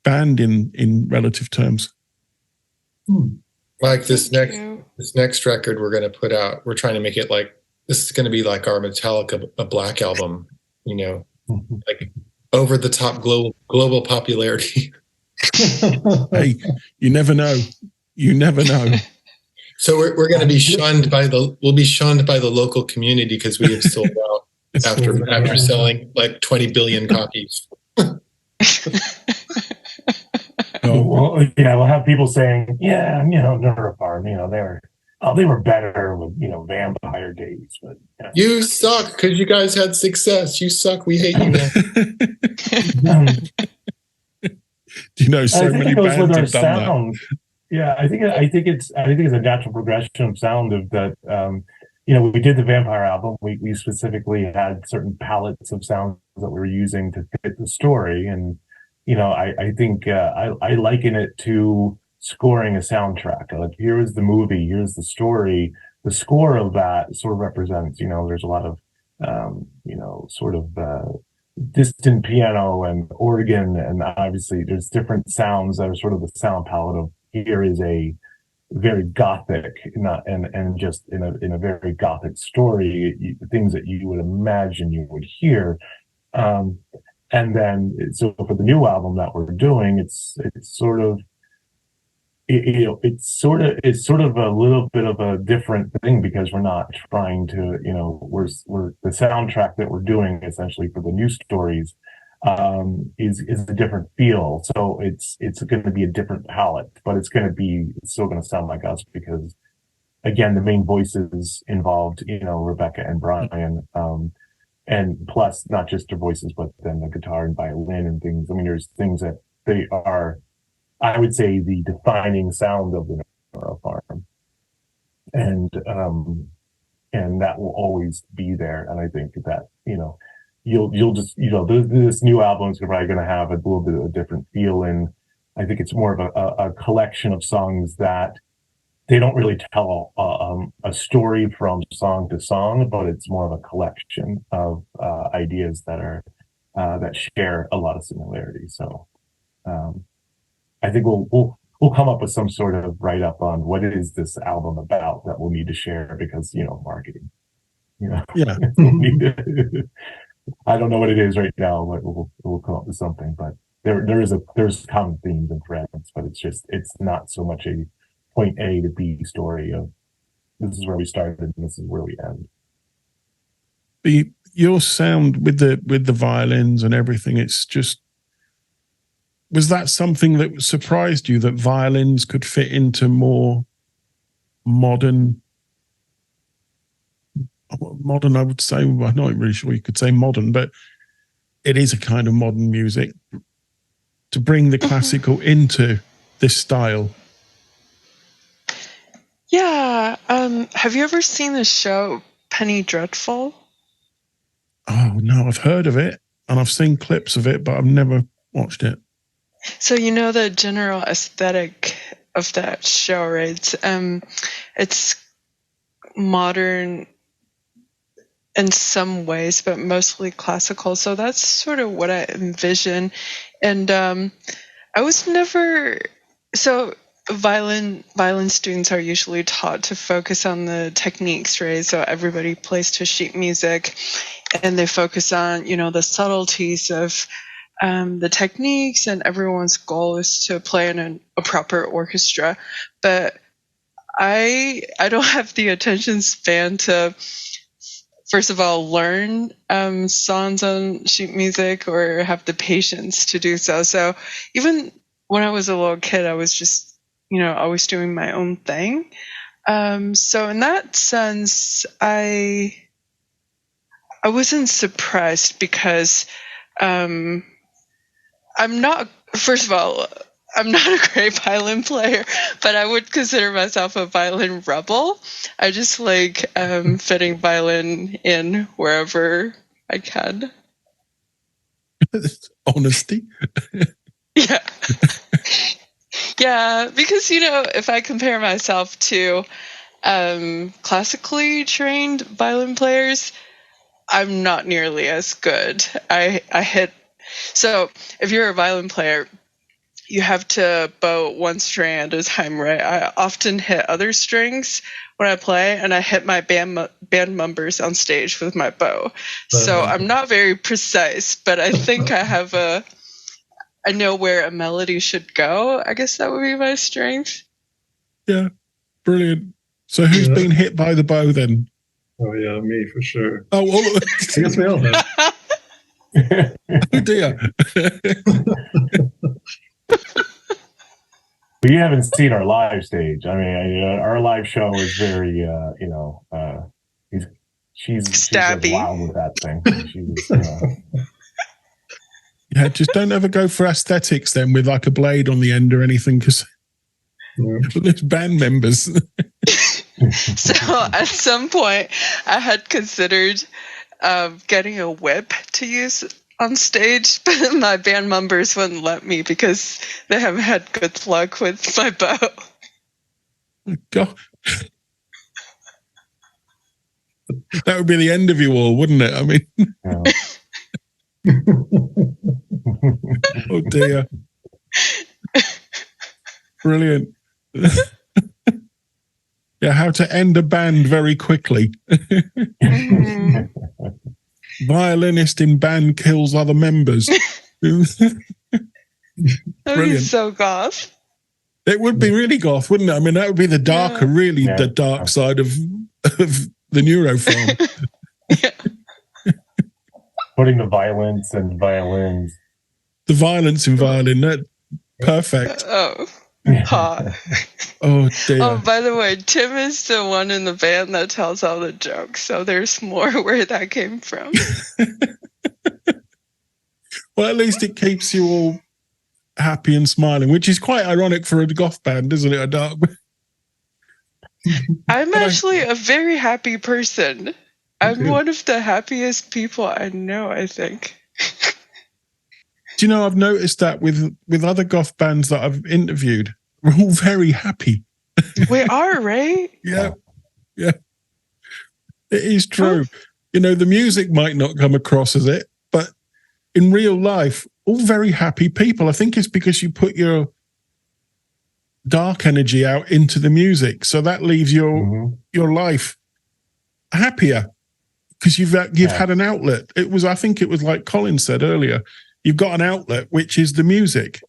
S1: band in relative terms.
S5: Like this next record we're going to put out, we're trying to make it like, this is going to be like our Metallica, a Black album, like over the top global popularity.
S1: Hey, you never know. You never know.
S5: So we're going to be shunned by the local community because we have sold out after selling like 20 billion copies.
S3: Well, yeah, we'll have people saying, yeah, Neuro Farm, they were better with, Vampire Days, but
S5: you suck because you guys had success. You suck. We hate you now.
S1: So many bands have done that.
S3: Yeah, I think it's a natural progression of sound of that. We did the Vampire album. We specifically had certain palettes of sounds that we were using to fit the story, and I think I liken it to scoring a soundtrack. Like, here is the movie, here's the story. The score of that sort of represents, there's a lot of, sort of distant piano and organ, and obviously there's different sounds that are sort of the sound palette of, here is a very gothic, and just in a very gothic story, things that you would imagine you would hear. And then, so for the new album that we're doing, it's sort of a little bit of a different thing, because we're not trying to, we're the soundtrack that we're doing essentially for the new stories is a different feel. So it's going to be a different palette, but it's still going to sound like us, because again, the main voices involved, Rebecca and Brian. And plus, not just their voices, but then the guitar and violin and things. I mean, there's things that they are, I would say, the defining sound of the Neuro Farm. And that will always be there. And I think that, you'll just, this new album is probably going to have a little bit of a different feel. And I think it's more of a collection of songs that they don't really tell a story from song to song, but it's more of a collection of ideas that share a lot of similarities. So I think we'll come up with some sort of write up on what is this album about that we'll need to share, because marketing.
S1: Yeah.
S3: I don't know what it is right now, but we'll come up with something. But there's common themes and threads, but it's not so much a point A to B story of, this is where we started and this is where we end.
S1: Your sound with the violins and everything, it's just, was that something that surprised you, that violins could fit into more modern, I would say? I'm not really sure you could say modern, but it is a kind of modern music, to bring the classical into this style.
S2: Yeah. Have you ever seen the show Penny Dreadful?
S1: Oh no, I've heard of it and I've seen clips of it, but I've never watched it.
S2: So you know the general aesthetic of that show, right? It's modern in some ways, but mostly classical. So that's sort of what I envision. And I was never so violin students are usually taught to focus on the techniques, right? So everybody plays to sheet music, and they focus on the subtleties of the techniques, and everyone's goal is to play in a proper orchestra. But I don't have the attention span to, first of all, learn songs on sheet music or have the patience to do so. So even when I was a little kid, I was just, always doing my own thing. So in that sense, I wasn't surprised because I'm not, first of all, I'm not a great violin player, but I would consider myself a violin rebel. I just like fitting violin in wherever I can.
S1: Honesty.
S2: Yeah. Yeah, because, if I compare myself to classically trained violin players, I'm not nearly as good. I hit. So if you're a violin player, you have to bow one string at a time, right? I often hit other strings when I play, and I hit my band members on stage with my bow. So I'm not very precise, but I think I know where a melody should go. I guess that would be my strength.
S1: Yeah, brilliant. So who's been hit by the bow then?
S4: Oh yeah, me for sure.
S1: Oh, well,
S4: I guess we all have.
S1: Oh dear.
S3: But you haven't seen our live stage. I mean, our live show is very, she's
S2: Stabby.
S3: wild with that thing.
S1: Yeah, just don't ever go for aesthetics then with like a blade on the end or anything, because there's band members.
S2: So at some point, I had considered getting a whip to use on stage, but my band members wouldn't let me because they haven't had good luck with my bow.
S1: God. That would be the end of you all, wouldn't it? I mean, oh dear. Brilliant. Yeah, how to end a band very quickly. Violinist in band kills other members.
S2: That would be so goth.
S1: It would be really goth, wouldn't it? I mean, that would be the darker, the dark side of the Neuro Farm.
S3: Putting the violence and violins.
S1: The violence in violin, that perfect.
S2: Oh, hot.
S1: Oh dear.
S2: Oh, by the way, Tim is the one in the band that tells all the jokes, so there's more where that came from.
S1: Well, at least it keeps you all happy and smiling, which is quite ironic for a goth band, isn't it? A dark.
S2: I'm actually a very happy person. I'm one of the happiest people I know, I think.
S1: Do you know, I've noticed that with other goth bands that I've interviewed, we're all very happy.
S2: We are, right?
S1: Yeah. It is true. Oh. The music might not come across as it, but in real life, all very happy people. I think it's because you put your dark energy out into the music, so that leaves your life happier because you've had an outlet. I think it was like Colin said earlier, you've got an outlet, which is the music.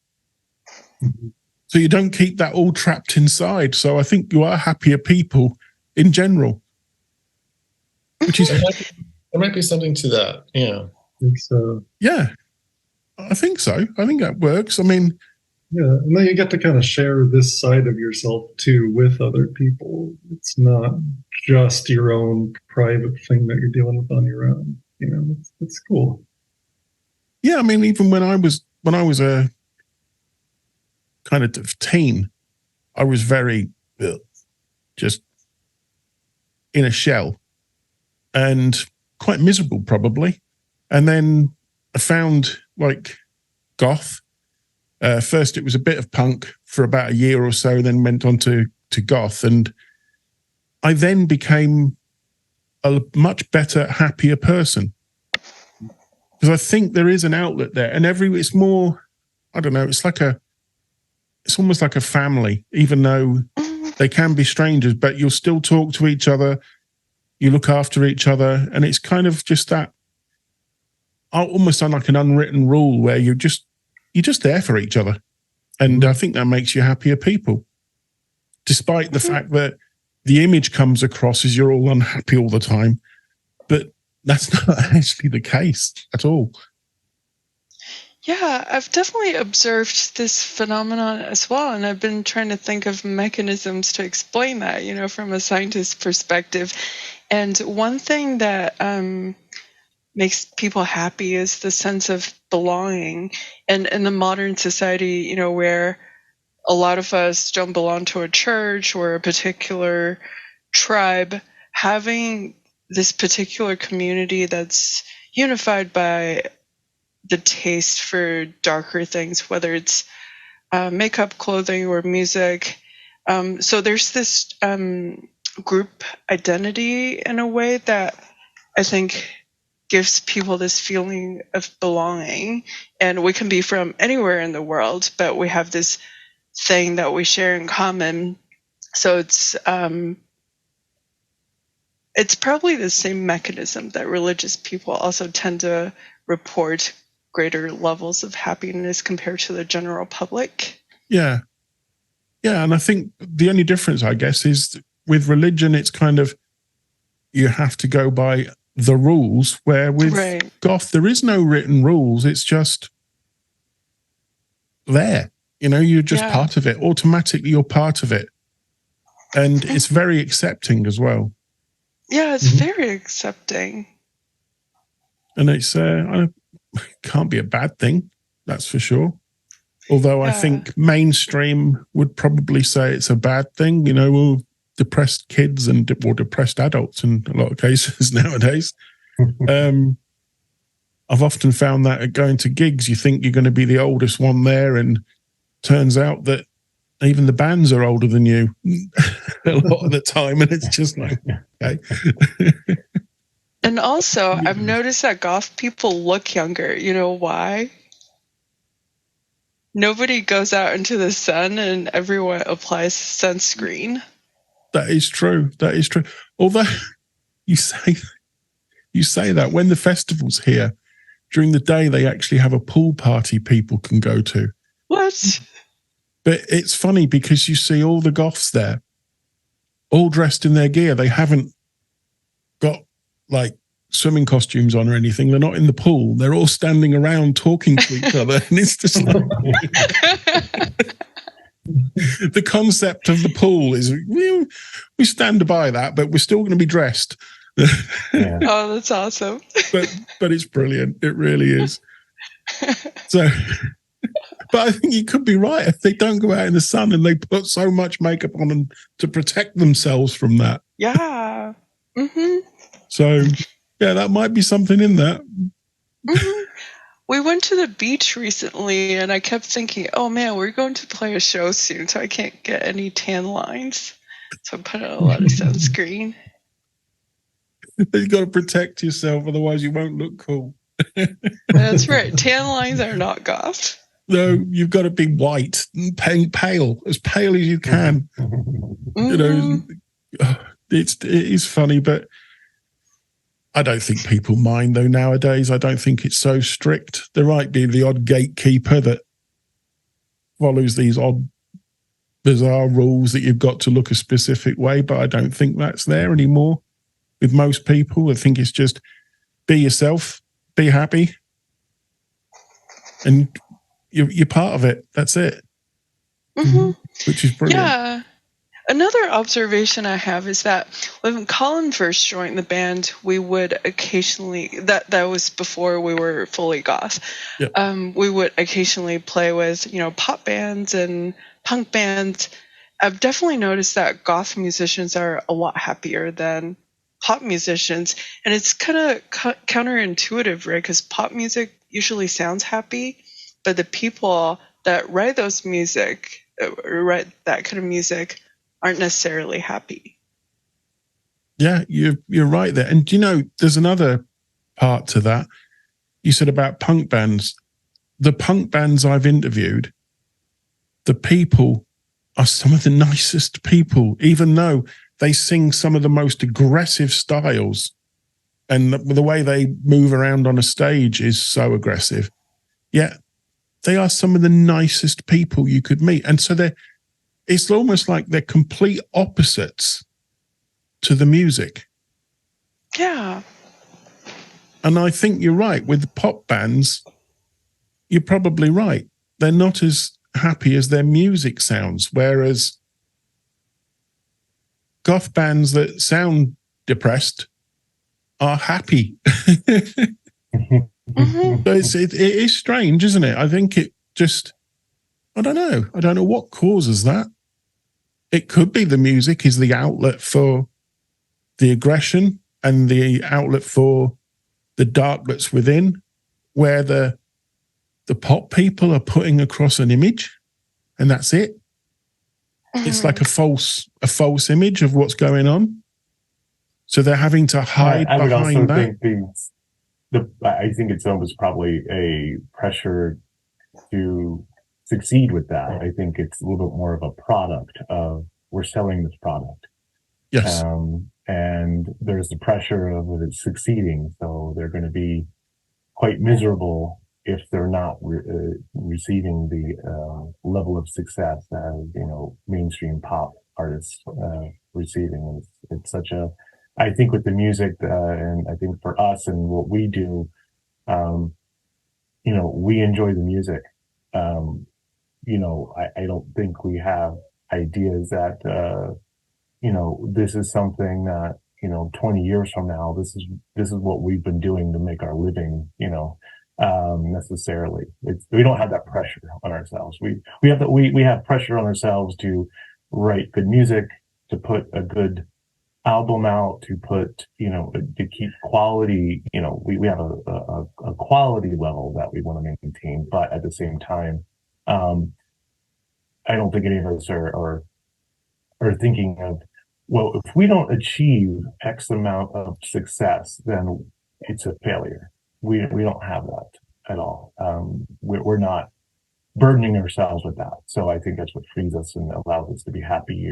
S1: So you don't keep that all trapped inside. So I think you are happier people in general. Which is
S5: there might be something to that. Yeah.
S4: I think so.
S1: Yeah. I think so. I think that works. I mean,
S4: yeah, and then you get to kind of share this side of yourself too with other people. It's not just your own private thing that you're dealing with on your own. It's cool.
S1: Yeah, I mean, even when I was a kind of teen, I was very just in a shell, and quite miserable probably. And then I found like goth. First it was a bit of punk for about a year or so, then went on to goth. And I then became a much better, happier person. Because I think there is an outlet there. And it's more, I don't know, it's almost like a family, even though they can be strangers, but you'll still talk to each other. You look after each other. And it's kind of just that, almost like an unwritten rule where you're just there for each other. And I think that makes you happier people. Despite the fact that the image comes across as you're all unhappy all the time. But that's not actually the case at all.
S2: Yeah, I've definitely observed this phenomenon as well, and I've been trying to think of mechanisms to explain that, from a scientist's perspective. And one thing that makes people happy is the sense of belonging. And in the modern society, where a lot of us don't belong to a church or a particular tribe, having this particular community that's unified by the taste for darker things, whether it's makeup, clothing, or music. So there's this group identity in a way that I think gives people this feeling of belonging. And we can be from anywhere in the world, but we have this thing that we share in common. So it's probably the same mechanism that religious people also tend to report greater levels of happiness compared to the general public.
S1: Yeah. Yeah. And I think the only difference, I guess, is with religion, it's kind of, you have to go by the rules, where with goth, there is no written rules. It's just there. You're just part of it. Automatically, you're part of it. And it's very accepting as well.
S2: Yeah, it's very accepting.
S1: And it's can't be a bad thing, that's for sure. Although I think mainstream would probably say it's a bad thing, depressed kids or depressed adults in a lot of cases nowadays. I've often found that at going to gigs, you think you're going to be the oldest one there, and turns out that even the bands are older than you a lot of the time, and it's just like, okay.
S2: And also, I've noticed that goth people look younger. You know why? Nobody goes out into the sun, and everyone applies sunscreen.
S1: That is true. That is true. Although you say that when the festival's here, during the day they actually have a pool party people can go to.
S2: What?
S1: But it's funny because you see all the goths there, all dressed in their gear. They haven't got like swimming costumes on or anything. They're not in the pool. They're all standing around talking to each other. And it's just like, the concept of the pool is we stand by that, but we're still going to be dressed.
S2: Yeah. Oh, that's awesome.
S1: but it's brilliant. It really is. So, but I think you could be right. If they don't go out in the sun and they put so much makeup on them to protect themselves from that.
S2: Yeah. Mm-hmm.
S1: So, yeah, that might be something in that.
S2: Mm-hmm. We went to the beach recently, and I kept thinking, oh, man, we're going to play a show soon, so I can't get any tan lines. So I put on a lot of sunscreen.
S1: You've got to protect yourself, otherwise you won't look cool.
S2: That's right. Tan lines are not goth.
S1: No, you've got to be white and pale, as you can.
S2: Mm-hmm.
S1: It is funny, but I don't think people mind, though, nowadays. I don't think it's so strict. There might be the odd gatekeeper that follows these odd, bizarre rules that you've got to look a specific way, but I don't think that's there anymore with most people. I think it's just be yourself, be happy, and you're part of it. That's it.
S2: Mm-hmm.
S1: Which is brilliant.
S2: Yeah. Another observation I have is that when Colin first joined the band, we would occasionally, that was before we were fully goth,
S1: yep.
S2: We would occasionally play with, pop bands and punk bands. I've definitely noticed that goth musicians are a lot happier than pop musicians, and it's kind of counterintuitive, right? Because pop music usually sounds happy, but the people that write those music, write that kind of music, aren't necessarily happy.
S1: Yeah, you're right there. And there's another part to that. You said about punk bands. The punk bands I've interviewed, the people are some of the nicest people, even though they sing some of the most aggressive styles, and the way they move around on a stage is so aggressive. Yet they are some of the nicest people you could meet. And so it's almost like they're complete opposites to the music.
S2: Yeah.
S1: And I think you're right. With pop bands, you're probably right. They're not as happy as their music sounds, whereas goth bands that sound depressed are happy.
S2: Mm-hmm.
S1: So it is strange, isn't it? I think it just, I don't know what causes that. It could be the music is the outlet for the aggression and the outlet for the dark that's within, where the pop people are putting across an image, and that's it.
S2: Mm-hmm.
S1: It's like a false image of what's going on. So they're having to hide
S3: I would
S1: behind
S3: also
S1: that.
S3: think I think it's almost probably a pressure to succeed with that. I think it's a little bit more of a product of we're selling this product.
S1: Yes.
S3: And there's the pressure of it succeeding. So they're going to be quite miserable if they're not receiving the level of success as, mainstream pop artists receiving. It's such a, I think with the music, and I think for us and what we do, we enjoy the music. I don't think we have ideas that, this is something that, 20 years from now, this is what we've been doing to make our living, necessarily. We don't have that pressure on ourselves. We have pressure on ourselves to write good music, to put a good album out, to put, to keep quality, we have a quality level that we want to maintain, but at the same time, I don't think any of us are thinking of, well, if we don't achieve X amount of success, then it's a failure. We don't have that at all. We're not burdening ourselves with that. So I think that's what frees us and allows us to be happy,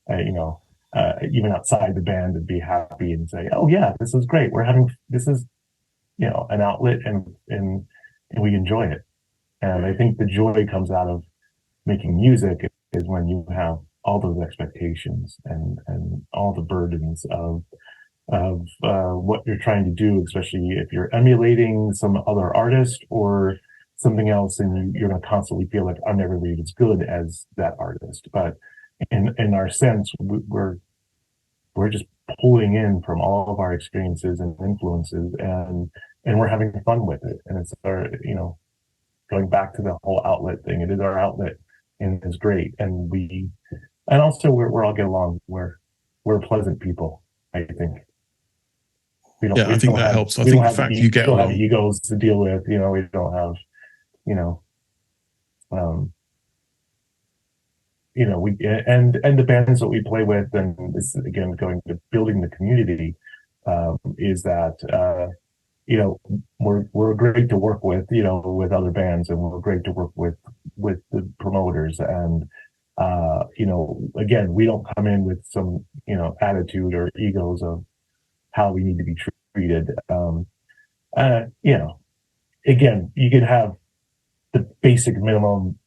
S3: even outside the band, and be happy and say, oh yeah, this is great. This is, an outlet, and we enjoy it. And I think the joy comes out of making music is when you have all those expectations and all the burdens of what you're trying to do, especially if you're emulating some other artist or something else, and you're going to constantly feel like I'm never really as good as that artist. But in our sense, we're just pulling in from all of our experiences and influences, and we're having fun with it. And it's our, going back to the whole outlet thing, it is our outlet, and it's great. And also we're all get along. We're pleasant people, I think.
S1: I think that helps. I think the fact you get along.
S3: We don't have egos to deal with, we don't have, and the bands that we play with, and this is again going to building the community, is that, we're great to work with, with other bands, and we're great to work with the promoters. And, again, we don't come in with some, attitude or egos of how we need to be treated. Again, you could have the basic minimum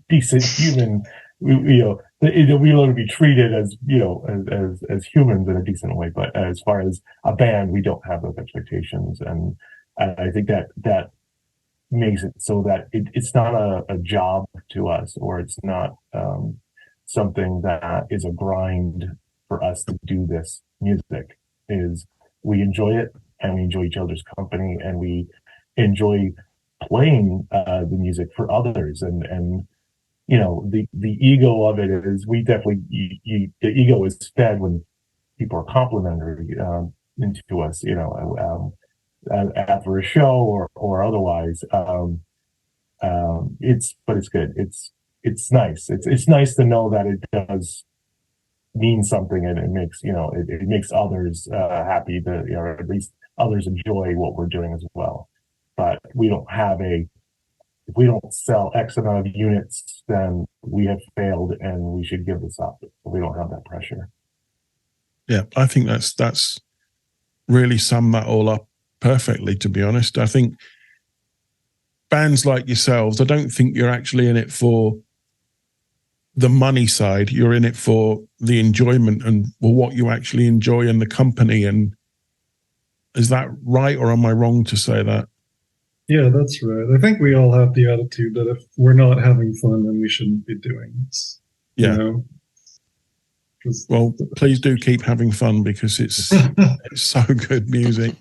S3: decent human, we want to be treated as, as humans in a decent way. But as far as a band, we don't have those expectations. And I think that makes it so that it's not a job to us, or it's not something that is a grind for us to do this music. Is we enjoy it, and we enjoy each other's company, and we enjoy playing the music for others. And the ego of it is, we definitely, the ego is fed when people are complimentary into us, after a show or otherwise. It's good. It's nice. It's nice to know that it does mean something, and it makes it makes others happy, or at least others enjoy what we're doing as well. But we don't have if we don't sell X amount of units, then we have failed and we should give this up. We don't have that pressure.
S1: Yeah, I think that's really summed that all up perfectly, to be honest. I think bands like yourselves, I don't think you're actually in it for the money side. You're in it for the enjoyment and what you actually enjoy in the company. And is that right, or am I wrong to say that?
S4: Yeah, that's right. I think we all have the attitude that if we're not having fun, then we shouldn't be doing this.
S1: Yeah. Well, please do keep having fun, because it's so good music.